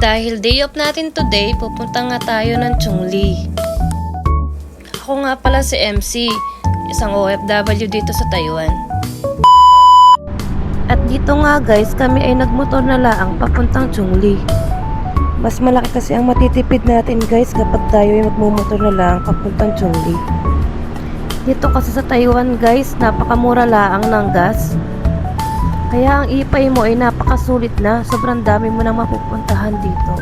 dahil day off natin today, pupunta nga tayo ng Chungli. Ako nga pala si MC, isang OFW dito sa Taiwan. At dito nga guys, kami ay nagmotor na laang papuntang Chungli. Mas malaki kasi ang matitipid natin guys kapag tayo ay magmumotor na laang papuntang Chungli. Dito kasi sa Taiwan guys, napakamura laang ng gas. Kaya ang ipay mo ay napakasulit na, sobrang dami mo nang mapupuntahan dito.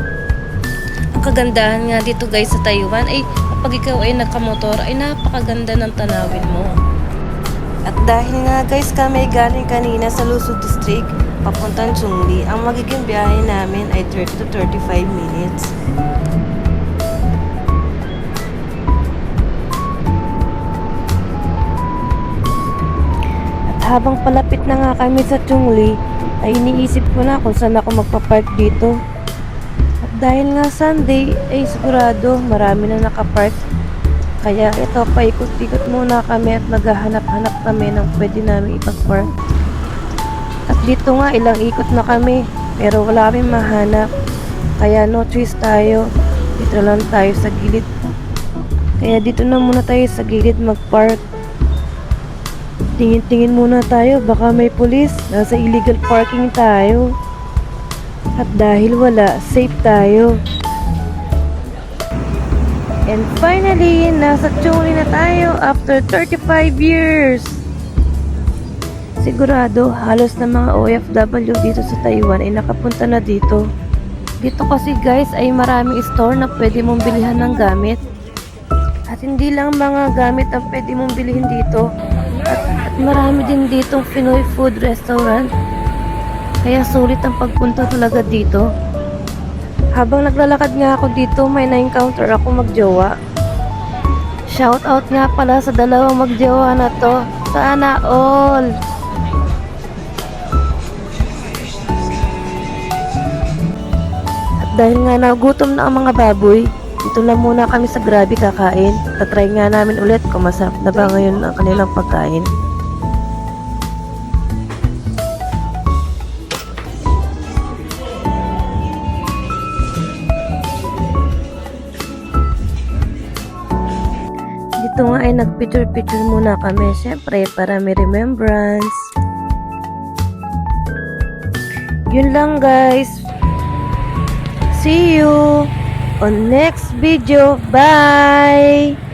Ang kagandahan nga dito guys sa Taiwan ay kapag ikaw ay nakamotor ay napakaganda ng tanawin mo. At dahil nga guys kami galing kanina sa Lusut District papuntang Chungli, ang magiging biyahe namin ay 30 to 35 minutes. At habang palapit na nga kami sa Chungli, ay iniisip ko na kung saan ako magpapark dito. At dahil nga Sunday ay sigurado marami na nakapark. Kaya ito, paikot-ikot muna kami at maghahanap-hanap kami ng pwede namin ipag-park. At dito nga, ilang ikot na kami, pero wala kami mahanap. Kaya no choice tayo, dito lang tayo sa gilid. Kaya dito na muna tayo sa gilid mag-park. Tingin-tingin muna tayo, baka may pulis, nasa illegal parking tayo. At dahil wala, safe tayo. And finally, nasa Chungli na tayo after 35 years. Sigurado, halos na mga OFW dito sa Taiwan ay nakapunta na dito. Dito kasi guys ay maraming store na pwede mong bilihan ng gamit. At hindi lang mga gamit ang pwede mong bilhin dito. At marami din ditong Pinoy food restaurant. Kaya sulit ang pagpunta talaga dito. Habang naglalakad nga ako dito, may na-encounter ako magjowa. Shout out nga pala sa dalawang magjowa na to. Sana all! At dahil nga nagutom na ang mga baboy, dito lang muna kami sa Grabe kakain. Tatry nga namin ulit kung masarap na ba ngayon ang kanilang pagkain. Dito nga ay nagpicture-picture muna kami, syempre para may remembrance. Yun lang guys. See you on next video. Bye!